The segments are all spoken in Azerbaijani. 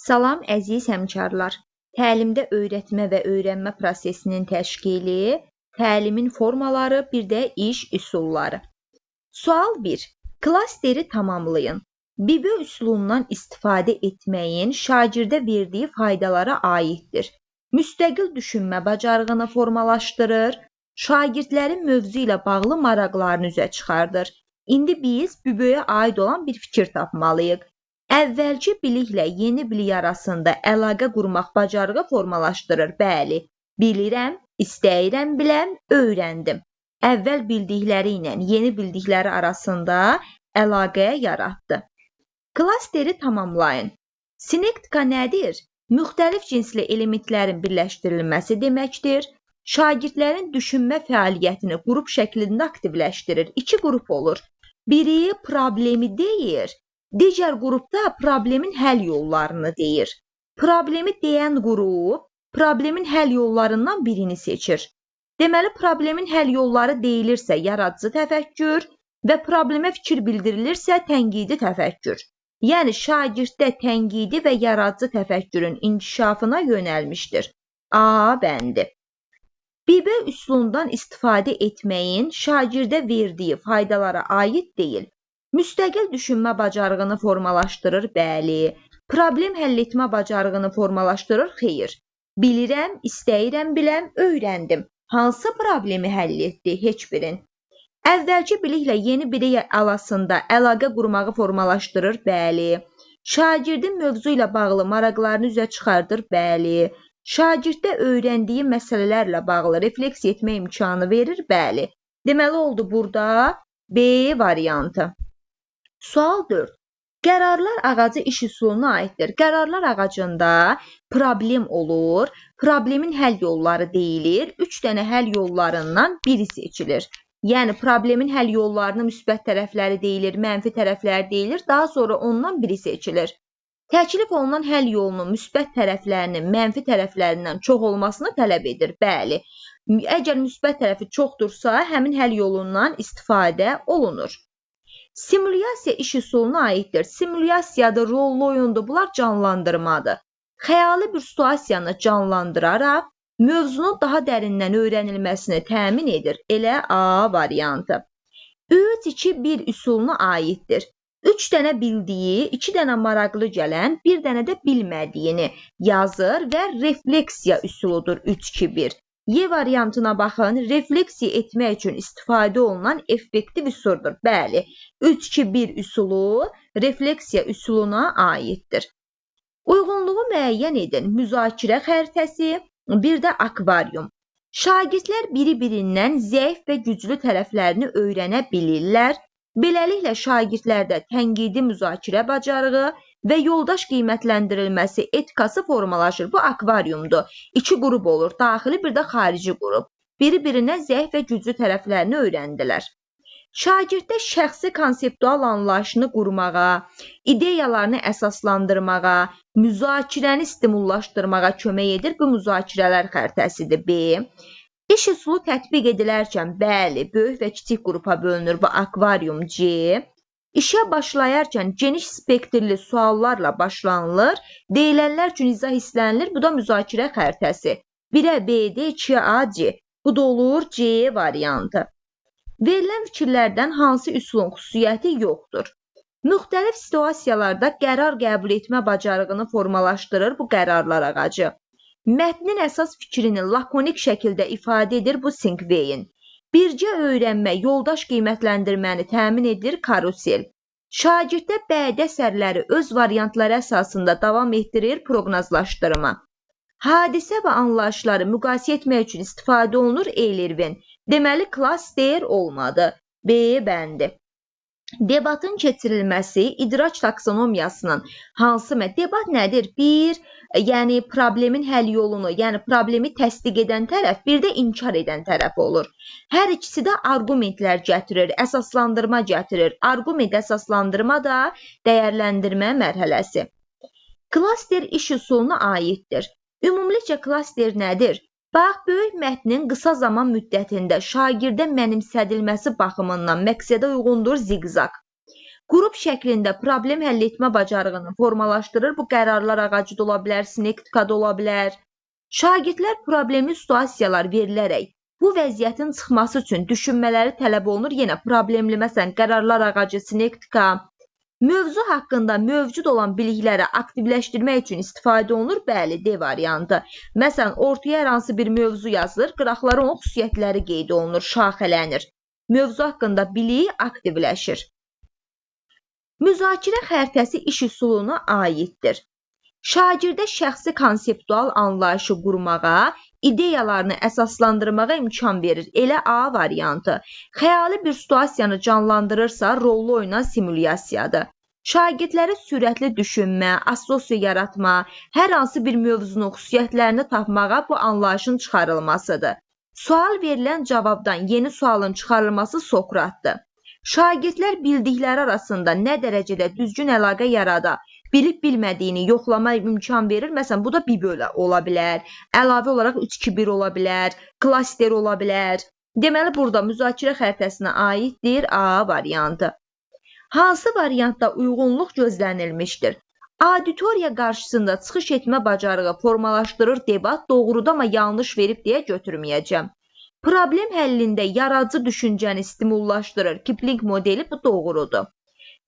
Salam əziz həmkarlar. Təlimdə öyrətmə və öyrənmə prosesinin təşkili, təlimin formaları, bir də iş üsulları. Sual 1. Klasteri tamamlayın. BIBE üsulundan istifadə etməyin şagirdə verdiyi faydalara aiddir. Müstəqil düşünmə bacarığını formalaşdırır, şagirdlərin mövzu ilə bağlı maraqlarını üzə çıxardır. İndi biz BIBE-yə aid olan bir fikir tapmalıyıq. Əvvəlki biliklə yeni bilik arasında əlaqə qurmaq bacarığı formalaşdırır. Bəli, bilirəm, istəyirəm, biləm, öyrəndim. Əvvəl bildikləri ilə yeni bildikləri arasında əlaqə yaratdı. Klasteri tamamlayın. Sinektika nədir? Müxtəlif cinsli elementlərin birləşdirilməsi deməkdir. Şagirdlərin düşünmə fəaliyyətini qrup şəklində aktivləşdirir. İki qrup olur. Biri problemi deyir. Digər qrupda problemin həll yollarını deyir. Problemi deyən qrup problemin həll yollarından birini seçir. Deməli, problemin həll yolları deyilirsə yaradıcı təfəkkür və problemə fikir bildirilirsə tənqidi təfəkkür. Yəni, şagirddə tənqidi və yaradıcı təfəkkürün inkişafına yönəlmişdir. A bəndi. BIBE üsulundan istifadə etməyin şagirdə verdiyi faydalara aid deyil. Müstəqil düşünmə bacarığını formalaşdırır, bəli. Problem həll etmə bacarığını formalaşdırır, xeyr. Bilirəm, istəyirəm, biləm, öyrəndim. Hansı problemi həll etdi? Heç birin. Əvvəlki biliklə yeni bilik arasında əlaqə qurmağı formalaşdırır, bəli. Şagirdin mövzu ilə bağlı maraqlarını üzə çıxardır, bəli. Şagirddə öyrəndiyi məsələlərlə bağlı refleksiya etmə imkanı verir, bəli. Deməli oldu burada B variantı. Sual 4. Qərarlar ağacı iş üsuluna aiddir. Qərarlar ağacında problem olur, problemin həll yolları deyilir, 3 dənə həll yollarından biri seçilir. Yəni, problemin həll yollarının müsbət tərəfləri deyilir, mənfi tərəfləri deyilir, daha sonra ondan biri seçilir. Təklif olunan həll yolunun müsbət tərəflərinin mənfi tərəflərindən çox olmasını tələb edir. Bəli, əgər müsbət tərəfi çoxdursa, həmin həll yolundan istifadə olunur. Simulyasiya iş üsuluna aiddir. Simulyasiyada rollu oyundur, bunlar canlandırmadır. Xəyali bir situasiyanı canlandıraraq, mövzunun daha dərindən öyrənilməsini təmin edir. Elə A variantı. 3-2-1 üsuluna aiddir. 3 dənə bildiyi, 2 dənə maraqlı gələn, 1 dənə də bilmədiyini yazır və refleksiya üsuludur 3-2-1. Y variantına baxın, refleksiya etmək üçün istifadə olunan effektiv üsuldur. Bəli, 3-2-1 üsulu refleksiya üsuluna aiddir. Uyğunluğu müəyyən edin. Müzakirə xəritəsi, bir də akvarium. Şagirdlər biri-birindən zəif və güclü tərəflərini öyrənə bilirlər. Beləliklə, şagirdlərdə tənqidi müzakirə bacarığı və yoldaş qiymətləndirilməsi etikası formalaşır. Bu akvariumdur. 2 qrup olur, daxili bir də xarici qrup. Biri-birinə zəif və güclü tərəflərini öyrəndilər. Şagirddə şəxsi konseptual anlayışını qurmağa, ideyalarını əsaslandırmağa, müzakirəni stimullaşdırmağa kömək edir. Bu müzakirələr xəritəsidir B. İş üsulu tətbiq edilərkən, bəli, böyük və kiçik qrupa bölünür. Bu akvarium C. İşə başlayarkən geniş spektrli suallarla başlanılır. Deyilənlər üçün izah hisslənilir. Bu da müzakirə xəritəsi. 1-ə B-də, 2-ə A, C. Bu da olur C variantı. Verilən fikirlərdən hansı üsulun xüsusiyyəti yoxdur? Müxtəlif situasiyalarda qərar qəbul etmə bacarığını formalaşdırır bu qərarlar ağacı. Mətnin əsas fikrini lakonik şəkildə ifadə edir bu Sinkveyin. Bircə öyrənmə, yoldaş qiymətləndirməni təmin edir karusel. Şagirddə bədi əsərləri öz variantları əsasında davam etdirir proqnozlaşdırma. Hadisə və anlayışları müqayisə etmək üçün istifadə olunur Eylirvin. Deməli, klaster olmadı. B bəndi. Debatın keçirilməsi idrak taksonomiyasının hansı debat nədir? Bir, yəni problemin həll yolunu, yəni problemi təsdiq edən tərəf, bir də inkar edən tərəf olur. Hər ikisi də argumentlər gətirir, əsaslandırma gətirir. Argument əsaslandırma da dəyərləndirmə mərhələsi. Klaster iş üsuluna aiddir. Ümumilikcə klaster nədir? Bax, böyük mətnin qısa zaman müddətində şagirdə mənimsədilməsi baxımından məqsədə uyğundur ziqzaq. Qrup şəklində problem həll etmə bacarığını formalaşdırır. Bu qərarlar ağacı da ola bilər, sinektika da ola bilər. Şagirdlər problemli situasiyalar verilərək bu vəziyyətin çıxması üçün düşünmələri tələb olunur. Yenə problemli, məsələn, qərarlar ağacı, sinektika. Mövzu haqqında mövcud olan bilikləri aktivləşdirmək üçün istifadə olunur. Bəli, D variantı. Məsələn, ortaya hər hansı bir mövzu yazılır, qıraqların o xüsusiyyətləri qeyd olunur, şaxələnir. Mövzu haqqında bilik aktivləşir. Müzakirə xəritəsi iş üsuluna aiddir. Şagirdə şəxsi konseptual anlayışı qurmağa, ideyalarını əsaslandırmağa imkan verir. Elə A variantı. Xəyali bir situasiyanı canlandırırsa, rollu oyuna simulyasiyadır. Şagirdləri sürətli düşünmə, assosiya yaratma, hər hansı bir mövzunun xüsusiyyətlərini tapmağa bu anlayışın çıxarılmasıdır. Sual verilən cavabdan yeni sualın çıxarılması Sokratdır. Şagirdlər bildikləri arasında nə dərəcədə düzgün əlaqə yarada, bilib-bilmədiyini yoxlamaya imkan verir. Məsələn, bu da bir bölə ola bilər, əlavə olaraq 3-2-1 ola bilər, klaster ola bilər. Deməli, burada müzakirə xəritəsinə aiddir A variantı. Hansı variantda uyğunluq gözlənilmişdir? Auditoriya qarşısında çıxış etmə bacarığı formalaşdırır, debat doğrudur amma yanlış verib deyə götürməyəcəm. Problem həllində yaradıcı düşüncəni stimullaşdırır. Kipling modeli bu doğrudur.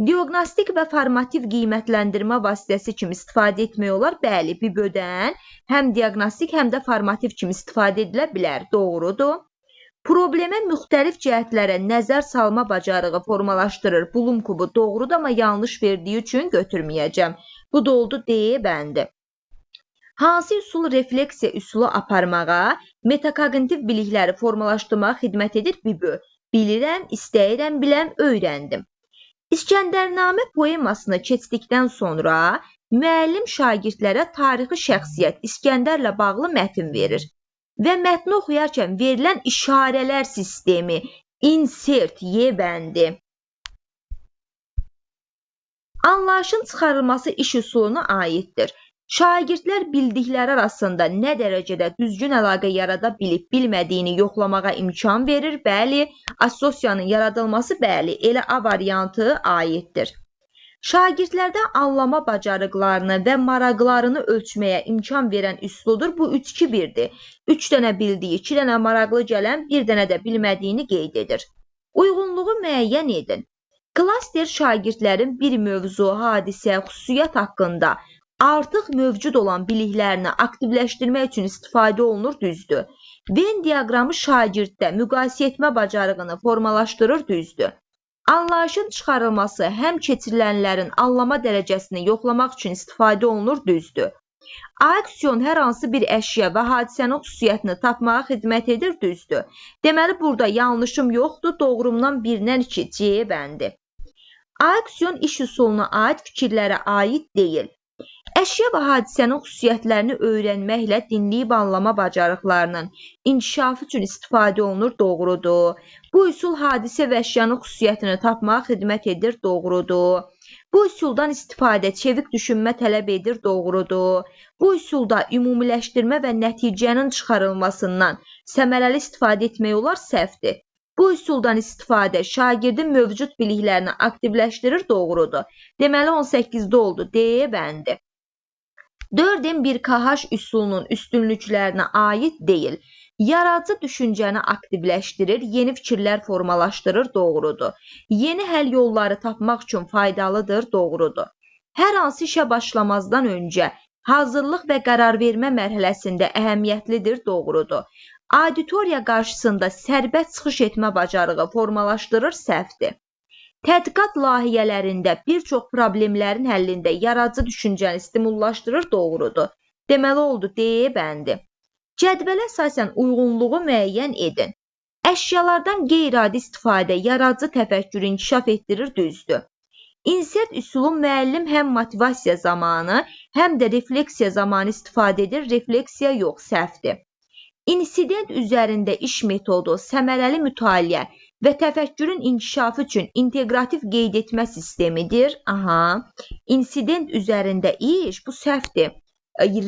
Diaqnostik və formativ qiymətləndirmə vasitəsi kimi istifadə etmək olar. Bəli, BİBÖ-dən həm diaqnostik, həm də formativ kimi istifadə edilə bilər. Doğrudur. Problemə müxtəlif cəhətlərə nəzər salma bacarığı formalaşdırır. Bloom kubu doğrudur amma yanlış verdiyi üçün götürməyəcəm. Bu da oldu D bəndi. Hansı üsul refleksiya üsulu aparmağa, metakognitiv bilikləri formalaşdırmağa xidmət edir? BİBÖ. Bilirəm, istəyirəm, biləm, öyrəndim. İskəndərnamə poemasını keçdikdən sonra müəllim şagirdlərə tarixi şəxsiyyət İskəndərlə bağlı mətn verir və mətni oxuyarkən verilən işarələr sistemi, insert, Y bəndi. Anlayışın çıxarılması iş üsuluna aiddir. Şagirdlər bildikləri arasında nə dərəcədə düzgün əlaqə yarada bilib-bilmədiyini yoxlamağa imkan verir. Bəli, assosiyanın yaradılması bəli, elə A variantı aiddir. Şagirdlərdə anlama bacarıqlarını və maraqlarını ölçməyə imkan verən üsludur. Bu 3-2-1-dir. 3 dənə bildiyi, 2 dənə maraqlı gələn, 1 dənə də bilmədiyini qeyd edir. Uyğunluğu müəyyən edin. Klaster şagirdlərin bir mövzu, hadisə, xüsusiyyət haqqında artıq mövcud olan biliklərini aktivləşdirmək üçün istifadə olunur, düzdür. Venn diaqramı şagirddə müqayisə etmə bacarığını formalaşdırır, düzdür. Anlayışın çıxarılması həm keçirilənlərin anlama dərəcəsini yoxlamaq üçün istifadə olunur, düzdür. Aksiyon hər hansı bir əşya və hadisənin xüsusiyyətini tapmağa xidmət edir, düzdür. Deməli, burada yanlışım yoxdur, doğrumdan 1-dən 2, C bəndi. Aksiyon iş üsuluna aid fikirlərə aid deyil. Əşya və hadisənin xüsusiyyətlərini öyrənməklə dinləyib anlama bacarıqlarının inkişafı üçün istifadə olunur, doğrudur. Bu üsul hadisə və əşyanın xüsusiyyətini tapmağa xidmət edir, doğrudur. Bu üsuldan istifadə çevik düşünmə tələb edir, doğrudur. Bu üsulda ümumiləşdirmə və nəticənin çıxarılmasından səmərəli istifadə etmək olar, səhvdir. Bu üsuldan istifadə şagirdin mövcud biliklərini aktivləşdirir, doğrudur. Deməli, 18-də oldu, D bəndi. 4M1KH üsulunun üstünlüklərinə aid deyil. Yaradıcı düşüncəni aktivləşdirir, yeni fikirlər formalaşdırır, doğrudur. Yeni həll yolları tapmaq üçün faydalıdır, doğrudur. Hər hansı işə başlamazdan öncə hazırlıq və qərar vermə mərhələsində əhəmiyyətlidir, doğrudur. Auditoriya qarşısında sərbəst çıxış etmə bacarığı formalaşdırır, səhvdir. Tədqiqat layihələrində bir çox problemlərin həllində yaradıcı düşüncəni stimullaşdırır, doğrudur. Deməli oldu, D bəndi. Cədvələ əsasən uyğunluğu müəyyən edin. Əşyalardan qeyri-adi istifadə yaradıcı təfəkkürü inkişaf etdirir, düzdür. İnsert üsulu müəllim həm motivasiya zamanı, həm də refleksiya zamanı istifadə edir, refleksiya yox, səhvdir. İnsident üzərində iş metodu, səmərəli mütaliə və təfəkkürün inkişafı üçün inteqrativ qeyd etmə sistemidir. İnsident üzərində iş, bu səhvdir.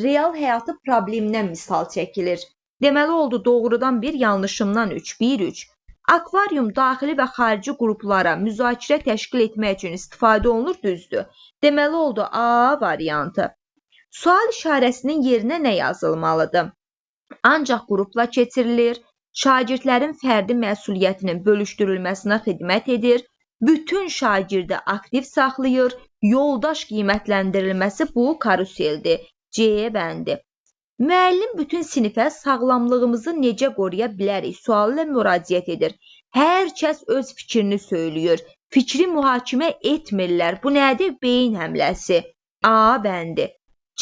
Real həyatı problemdən misal çəkilir. Deməli oldu, doğrudan 1, yanlışımdan 3, 1-3. Akvarium daxili və xarici qruplara müzakirə təşkil etmək üçün istifadə olunur, düzdür. Deməli oldu A variantı. Sual işarəsinin yerinə nə yazılmalıdır? Ancaq qrupla keçirilir, şagirdlərin fərdi məsuliyyətinin bölüşdürülməsinə xidmət edir, bütün şagirdi aktiv saxlayır, yoldaş qiymətləndirilməsi bu karuseldir. C bəndi. Müəllim bütün sinifə sağlamlığımızı necə qoruya bilərik sualı ilə müraciət edir. Hər kəs öz fikrini söylüyor. Fikri mühakimə etmirlər. Bu nədir? Beyin həmləsi. A bəndi.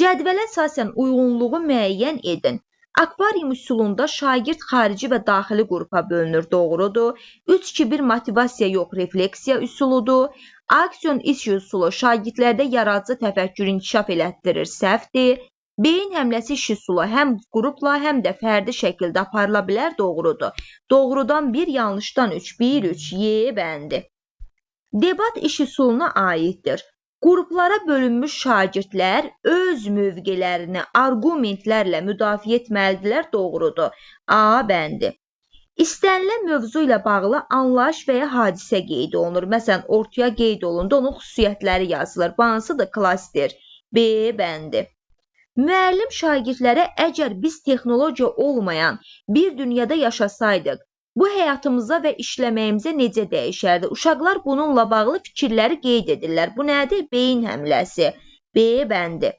Cədvələ əsasən uyğunluğu müəyyən edin. Akvarium üsulunda şagird xarici və daxili qrupa bölünür, doğrudur. 3-2-1 motivasiya yox, refleksiya üsuludur. Aksiyon iş üsulu şagirdlərdə yaradıcı təfəkkür inkişaf elətdirir, səhvdir. Beyin həmləsi iş üsulu həm qrupla, həm də fərdi şəkildə aparıla bilər, doğrudur. Doğrudan 1, yanlışdan 3, 1-3, Y bəndi. Debat iş üsuluna aiddir. Qruplara bölünmüş şagirdlər öz mövqelərini arqumentlərlə müdafiə etməlidirlər, doğrudur. A bəndi. İstənilən mövzu ilə bağlı anlayış və ya hadisə qeyd olunur. Məsələn, ortaya qeyd olundu, onun xüsusiyyətləri yazılır. Bu hansıdır? Klaster. B bəndi. Müəllim şagirdlərə əgər biz texnologiya olmayan bir dünyada yaşasaydıq, bu həyatımıza və işləməyimizə necə dəyişərdi? Uşaqlar bununla bağlı fikirləri qeyd edirlər. Bu nədir? Beyin həmləsi. B bəndi.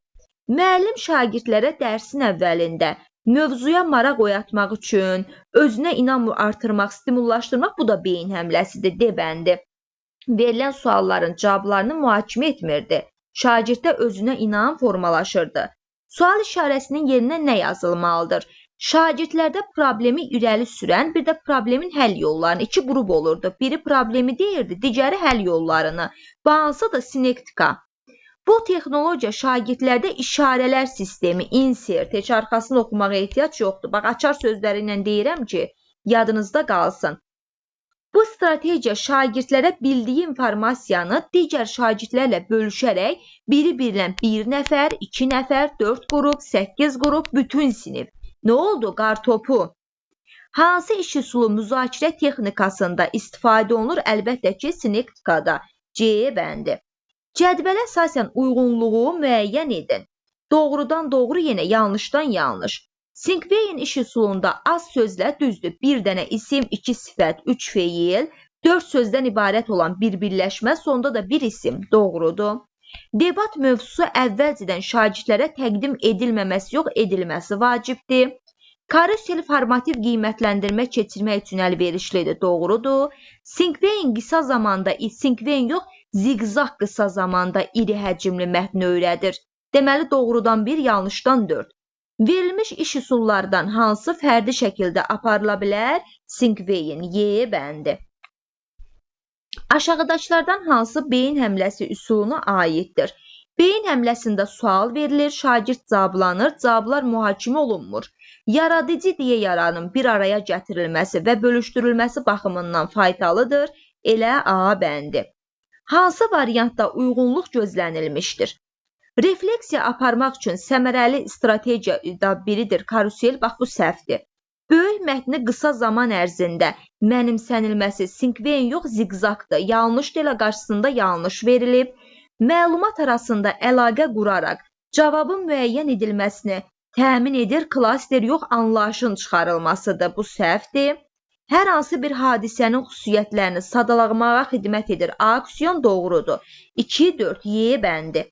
Müəllim şagirdlərə dərsin əvvəlində mövzuya maraq oyatmaq üçün özünə inam artırmaq, stimullaşdırmaq, bu da beyin həmləsidir. D bəndi. Verilən sualların cavablarını mühakimə etmirdi. Şagirddə özünə inam formalaşırdı. Sual işarəsinin yerinə nə yazılmalıdır? Şagirdlərdə problemi irəli sürən, bir də problemin həll yollarını, iki qrup olurdu. Biri problemi deyirdi, digəri həll yollarını. Bu hansıdır? Sinektika. Bu texnologiya şagirdlərdə işarələr sistemi, insert, heç arxasını oxumağa ehtiyac yoxdur. Bax, açar sözləri ilə deyirəm ki, yadınızda qalsın. Bu strategiya şagirdlərə bildiyi informasiyanı digər şagirdlərlə bölüşərək biri-birlə 1 nəfər, 2 nəfər, 4 qrup, 8 qrup, bütün sinif. Nə oldu? Qartopu. Hansı iş üsulu müzakirə texnikasında istifadə olunur? Əlbəttə ki, sinektikada. C bəndi. Cədvələ əsasən uyğunluğu müəyyən edin. Doğrudan doğru, yenə yanlışdan yanlış. Sinkveyin iş üsulunda az sözlə, düzdür, bir dənə isim, 2 sifət, 3 feil, 4 sözdən ibarət olan bir birləşmə, sonda da bir isim, doğrudur. Debat mövzusu əvvəlcədən şagirdlərə təqdim edilməməsi yox, edilməsi vacibdir. Karusel formativ qiymətləndirmə keçirmək üçün əlverişlidir, doğrudur. Sinkveyin qısa zamanda, sinkveyin yox, ziqzaq qısa zamanda iri həcmli mətni öyrədir. Deməli, doğrudan 1, yanlışdan 4. Verilmiş iş üsullardan hansı fərdi şəkildə aparıla bilər? Sinkveyin, Y bəndi. Aşağıdakılardan hansı beyin həmləsi üsuluna aiddir? Beyin həmləsində sual verilir, şagird cavablanır, cavablar mühakimə olunmur. Yaradıcı deyə yaranın bir araya gətirilməsi və bölüşdürülməsi baxımından faydalıdır. Elə A bəndi. Hansı variantda uyğunluq gözlənilmişdir? Refleksiya aparmaq üçün səmərəli strategiya biridir karusel, bax bu səhvdir. Böyük mətni qısa zaman ərzində mənimsənilməsi sinkveyin yox, ziqzaqdır. Yanlış delə qarşısında yanlış verilib. Məlumat arasında əlaqə quraraq cavabın müəyyən edilməsini təmin edir, klaster yox, anlayışın çıxarılmasıdır. Bu səhvdir. Hər hansı bir hadisənin xüsusiyyətlərini sadalamağa xidmət edir. Aksiyon doğrudur. 2-4, Y bəndi.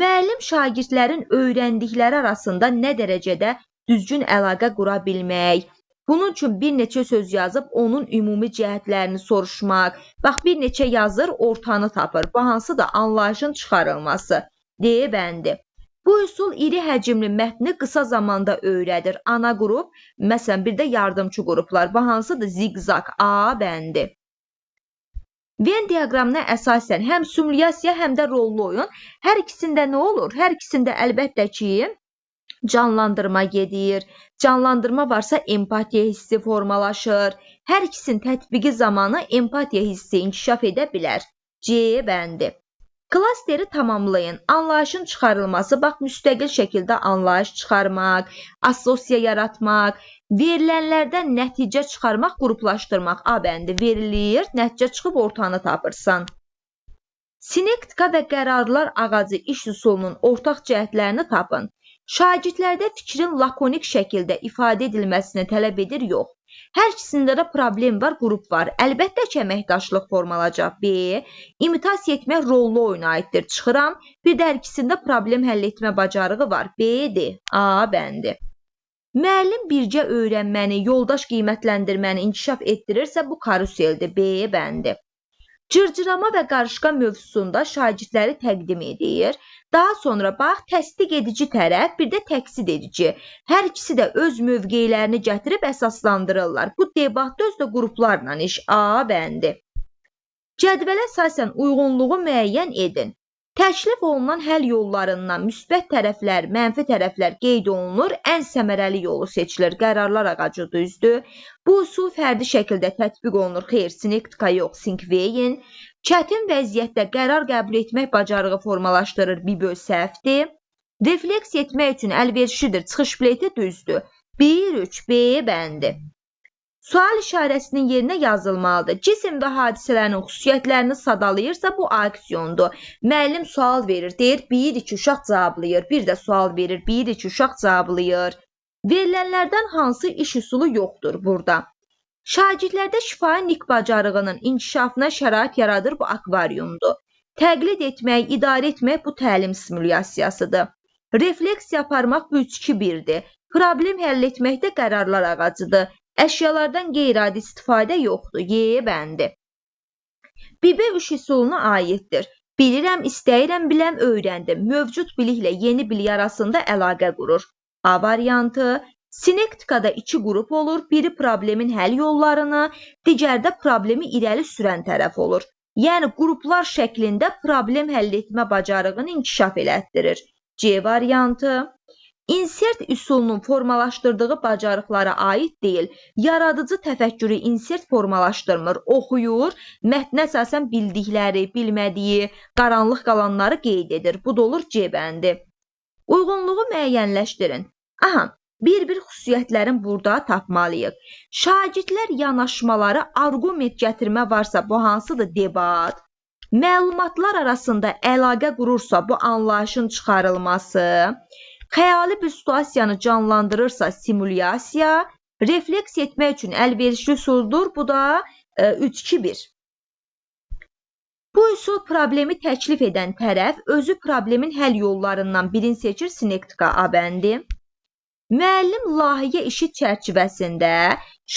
Müəllim şagirdlərin öyrəndikləri arasında nə dərəcədə düzgün əlaqə qura bilmək, bunun üçün bir neçə söz yazıb onun ümumi cəhətlərini soruşmaq, bax bir neçə yazır, ortanı tapır. Bu hansı da anlayışın çıxarılması. D bəndi. Bu üsul iri həcmli mətni qısa zamanda öyrədir. Ana qrup, məsələn bir də yardımçı qruplar. Bu hansıdır? Ziqzaq. A bəndi. Venn diaqramına əsasən həm simulyasiya, həm də rollu oyun. Hər ikisində nə olur? Hər ikisində əlbəttə ki, canlandırma gedir. Canlandırma varsa empatiya hissi formalaşır. Hər ikisinin tətbiqi zamanı empatiya hissi inkişaf edə bilər. C bəndi. Klasteri tamamlayın. Anlayışın çıxarılması, bax, müstəqil şəkildə anlayış çıxarmaq, assosiya yaratmaq, verilənlərdən nəticə çıxarmaq, qruplaşdırmaq. A bəndi verilir, nəticə çıxıb ortanı tapırsan. Sinektika və qərarlar ağacı iş üsulunun ortaq cəhətlərini tapın. Şagirdlərdə fikrin lakonik şəkildə ifadə edilməsini tələb edir, yox. Hər ikisində də problem var, qrup var. Əlbəttə ki, əməkdaşlıq formalacaq. B. İmitasiya etmək rollu oyuna aiddir. Çıxıram. Bir də hər ikisində problem həll etmə bacarığı var. B-dir. A bəndi. Müəllim birgə öyrənməni, yoldaş qiymətləndirməni inkişaf etdirirsə, bu karuseldir. B bəndi. Cırcırama və qarışqa mövzusunda şagirdləri təqdim edir. Daha sonra bax, təsdiq edici tərəf, bir də təqsid edici. Hər ikisi də öz mövqeylərini gətirib əsaslandırırlar. Bu debatda özdə qruplarla iş. A bəndi. Cədvələ əsasən uyğunluğu müəyyən edin. Təklif olunan həll yollarından müsbət tərəflər, mənfi tərəflər qeyd olunur, ən səmərəli yolu seçilir. Qərarlar ağacı düzdür. Bu üsul fərdi şəkildə tətbiq olunur. Xeyr, sinektika yox, sinkveyin. Çətin vəziyyətdə qərar qəbul etmək bacarığı formalaşdırır. Bibö səhvdir. Refleks etmək üçün əlverişlidir. Çıxış bileti düzdür. 1-3 B bəndi. Sual işarəsinin yerinə yazılmalıdır. Cisim və hadisələrin xüsusiyyətlərini sadalayırsa, bu aksiyondur. Müəllim sual verir, deyir 1-2 uşaq cavablayır. Bir də sual verir, 1-2 uşaq cavablayır. Verilənlərdən hansı iş üsulu yoxdur burada? Şagirdlərdə şifahi nik bacarığının inkişafına şərait yaradır, bu akvaryumdur. Təqlid etmək, idarə etmək bu təlim simulyasiyasıdır. Refleks yaparmaq bu 3-2-1-dir. Problem həll etməkdə qərarlar ağacıdır. Əşyalardan qeyri-adi istifadə yoxdur. Y bəndi. Bibə üç üsuluna aiddir. Bilirəm, istəyirəm, biləm, öyrəndim. Mövcud biliklə yeni bilik arasında əlaqə qurur. A variantı. Sinektikada 2 qrup olur. Biri problemin həll yollarını, digərdə problemi irəli sürən tərəf olur. Yəni, qruplar şəklində problem həll etmə bacarığını inkişaf elətdirir. C variantı. İnsert üsulunun formalaşdırdığı bacarıqlara aid deyil. Yaradıcı təfəkkürü insert formalaşdırmır. Oxuyur, mətnə əsasən bildikləri, bilmədiyi, qaranlıq qalanları qeyd edir. Bu da olur C bəndi. Uyğunluğu müəyyənləşdirin. Aha, bir-bir xüsusiyyətlərin burada tapmalıyıq. Şagirdlər yanaşmaları, arqument gətirmə varsa, bu hansıdır? Debat. Məlumatlar arasında əlaqə qurursa, bu anlayışın çıxarılması. Xəyali bir situasiyanı canlandırırsa, simulyasiya. Refleks etmək üçün əlverişli üsuldur, bu da 3-2-1. Bu üsul problemi təklif edən tərəf özü problemin həll yollarından birini seçir, sinektika A bəndi. Müəllim layihə işi çərçivəsində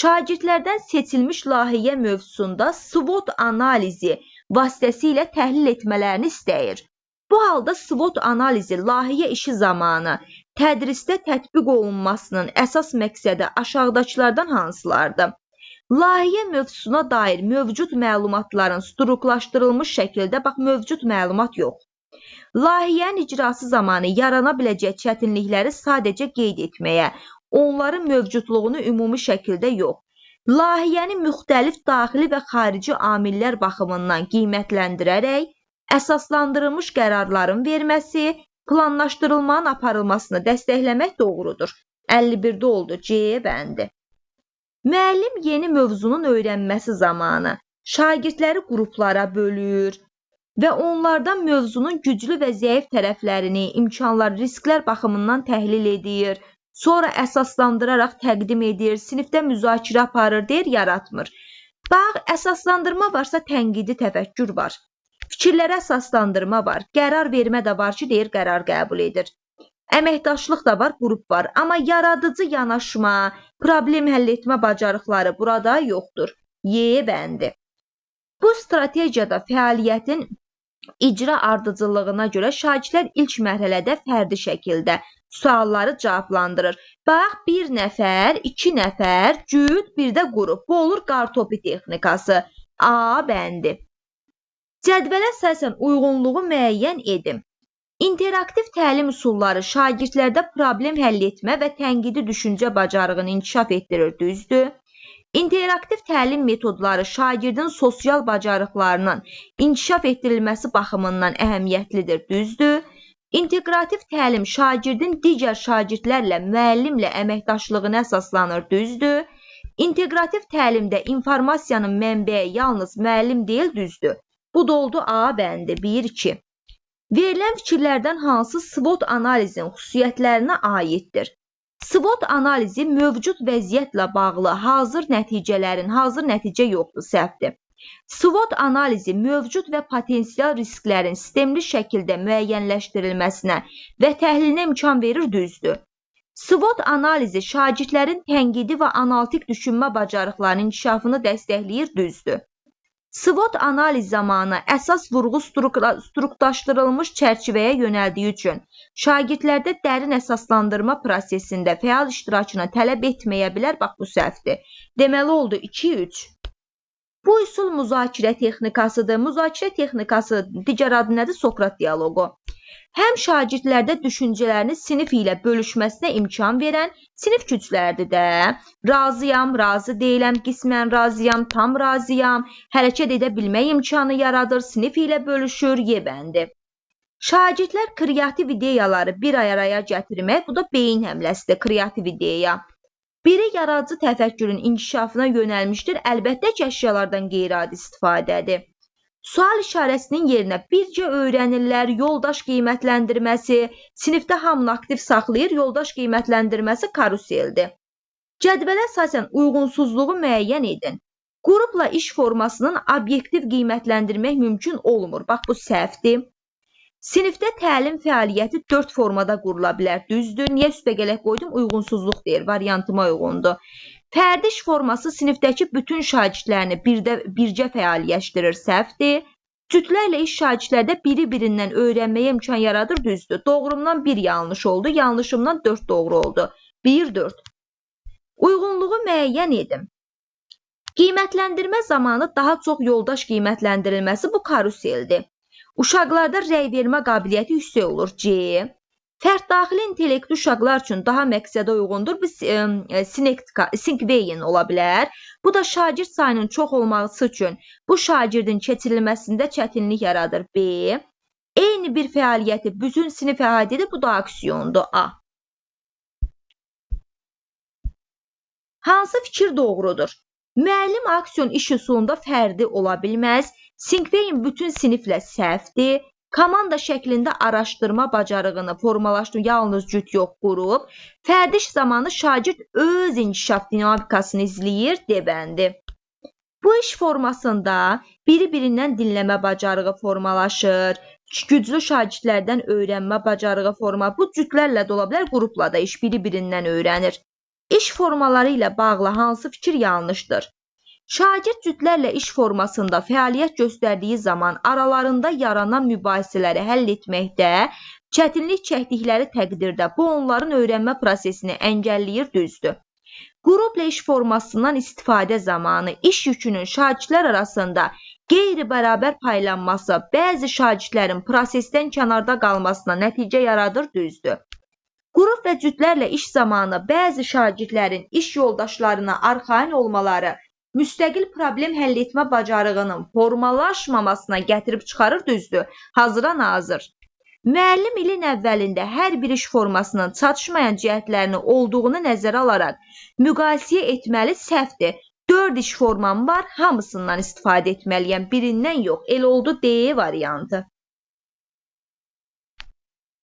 şagirdlərdən seçilmiş layihə mövzusunda SWOT analizi vasitəsilə təhlil etmələrini istəyir. Bu halda SWOT analizi layihə işi zamanı tədrisdə tətbiq olunmasının əsas məqsədi aşağıdakılardan hansılardır? Layihə mövzusuna dair mövcud məlumatların strukturlaşdırılmış şəkildə, bax, mövcud məlumat yox. Layihənin icrası zamanı yarana biləcək çətinlikləri sadəcə qeyd etməyə, onların mövcudluğunu ümumi şəkildə yox. Layihəni müxtəlif daxili və xarici amillər baxımından qiymətləndirərək, əsaslandırılmış qərarların verməsi, planlaşdırılmanın aparılmasını dəstəkləmək doğrudur. 51-də oldu. C bəndi. Müəllim yeni mövzunun öyrənməsi zamanı şagirdləri qruplara bölür və onlardan mövzunun güclü və zəif tərəflərini, imkanlar, risklər baxımından təhlil edir, sonra əsaslandıraraq təqdim edir, sinifdə müzakirə aparır, deyir, yaratmır. Bax, əsaslandırma varsa tənqidi təfəkkür var. Fikirlərə əsaslandırma var, qərar vermə də var ki, deyir, qərar qəbul edir. Əməkdaşlıq da var, qrup var. Amma yaradıcı yanaşma, problem həll etmə bacarıqları burada yoxdur. Y bəndi. Bu strategiyada fəaliyyətin icra ardıcıllığına görə şagirdlər ilk mərhələdə fərdi şəkildə sualları cavablandırır. Bax, 1 nəfər, 2 nəfər, cüt, bir də qrup. Bu olur qartopu texnikası. A bəndi. Cədvələ əsasən uyğunluğu müəyyən edin. İnteraktiv təlim üsulları şagirdlərdə problem həll etmə və tənqidi düşüncə bacarığını inkişaf etdirir, düzdür. İnteraktiv təlim metodları şagirdin sosial bacarıqlarının inkişaf etdirilməsi baxımından əhəmiyyətlidir, düzdür. İntegrativ təlim şagirdin digər şagirdlərlə, müəllimlə əməkdaşlığına əsaslanır, düzdür. İntegrativ təlimdə informasiyanın mənbəyi yalnız müəllim deyil, düzdür. Bu da oldu A bəndi, 1-2. Verilən fikirlərdən hansı SWOT analizin xüsusiyyətlərinə aiddir? SWOT analizi mövcud vəziyyətlə bağlı hazır nəticə yoxdur, səhvdir. SWOT analizi mövcud və potensial risklərin sistemli şəkildə müəyyənləşdirilməsinə və təhlilinə imkan verir, düzdür. SWOT analizi şagirdlərin tənqidi və analitik düşünmə bacarıqlarının inkişafını dəstəkləyir, düzdür. SWOT analiz zamanı əsas vurğu strukturlaşdırılmış çərçivəyə yönəldiyi üçün şagirdlərdə dərin əsaslandırma prosesində fəal iştirakını tələb etməyə bilər. Bax, bu səhvdir. Deməli oldu 2-3. Bu üsul müzakirə texnikasıdır. Müzakirə texnikası digər adı nədir? Sokrat dialoqu. Həm şagirdlərdə düşüncələrini sinif ilə bölüşməsinə imkan verən sinif gücləridir də. Razıyam, razı deyiləm, qismən razıyam, tam razıyam, hərəkət edə bilmək imkanı yaradır, sinif ilə bölüşür, yebəndi. Şagirdlər kreativ ideyaları bir araya gətirmək, bu da beyin həmləsidir, kreativ ideya. Biri yaradıcı təfəkkürün inkişafına yönəlmişdir, əlbəttə ki, əşyalardan qeyri-adi istifadədir. Sual işarəsinin yerinə bircə öyrənirlər, yoldaş qiymətləndirməsi, sinifdə hamını aktiv saxlayır, yoldaş qiymətləndirməsi karuseldir. Cədvələ əsasən uyğunsuzluğu müəyyən edin. Qrupla iş formasının obyektiv qiymətləndirmək mümkün olmur. Bax, bu səhvdir. Sinifdə təlim fəaliyyəti 4 formada qurula bilər, düzdür. Niyə üstəgələk qoydum? Uyğunsuzluq deyir, variantıma uyğundur. Fərdi iş forması sinifdəki bütün şagirdlərini bircə fəaliyyələşdirir, səhvdir. Cütlərlə iş şagirdlərdə biri-birindən öyrənməyə imkan yaradır, düzdür. Doğrumdan 1 yanlış oldu, yanlışımdan 4 doğru oldu. 1-4. Uyğunluğu müəyyən edin. Qiymətləndirmə zamanı daha çox yoldaş qiymətləndirilməsi bu karuseldir. Uşaqlarda rəy vermə qabiliyyəti yüksək olur, C. Fərd-daxili intellekti uşaqlar üçün daha məqsədə uyğundur. Bu Sinkveyin ola bilər. Bu da şagird sayının çox olması üçün bu şagirdin keçirilməsində çətinlik yaradır. B. Eyni bir fəaliyyəti bütün sinif əhatə edir. Bu da aksiyondur. A. Hansı fikir doğrudur? Müəllim aksiyon iş üsulunda fərdi ola bilməz. Sinkveyin bütün siniflə səhvdir. Komanda şəklində araşdırma bacarığını formalaşdırır, yalnız cüt yox, qrup. Fərdi iş zamanı şagird öz inkişaf dinamikasını izləyir, debəndi. Bu iş formasında biri-birindən dinləmə bacarığı formalaşır, güclü şagirdlərdən öyrənmə bacarığı formalaşır. Bu cütlərlə də ola bilər, qrupla da iş biri-birindən öyrənir. İş formaları ilə bağlı hansı fikir yanlışdır? Şagird cütlərlə iş formasında fəaliyyət göstərdiyi zaman aralarında yaranan mübahisələri həll etməkdə çətinlik çəkdikləri təqdirdə bu onların öyrənmə prosesini əngəlləyir, düzdür. Qrupla iş formasından istifadə zamanı iş yükünün şagirdlər arasında qeyri-bərabər paylanması bəzi şagirdlərin prosesdən kənarda qalmasına nəticə yaradır, düzdür. Qrup və cütlərlə iş zamanı bəzi şagirdlərin iş yoldaşlarına arxain olmaları müstəqil problem həll etmə bacarığının formalaşmamasına gətirib çıxarır, düzdür. Hazıra nazır. Müəllim ilin əvvəlində hər bir iş formasının çatışmayan cəhətlərini olduğunu nəzərə alaraq müqayisə etməli, səhvdir. 4 iş formam var, hamısından istifadə etməliyəm, birindən yox. El oldu D variantı.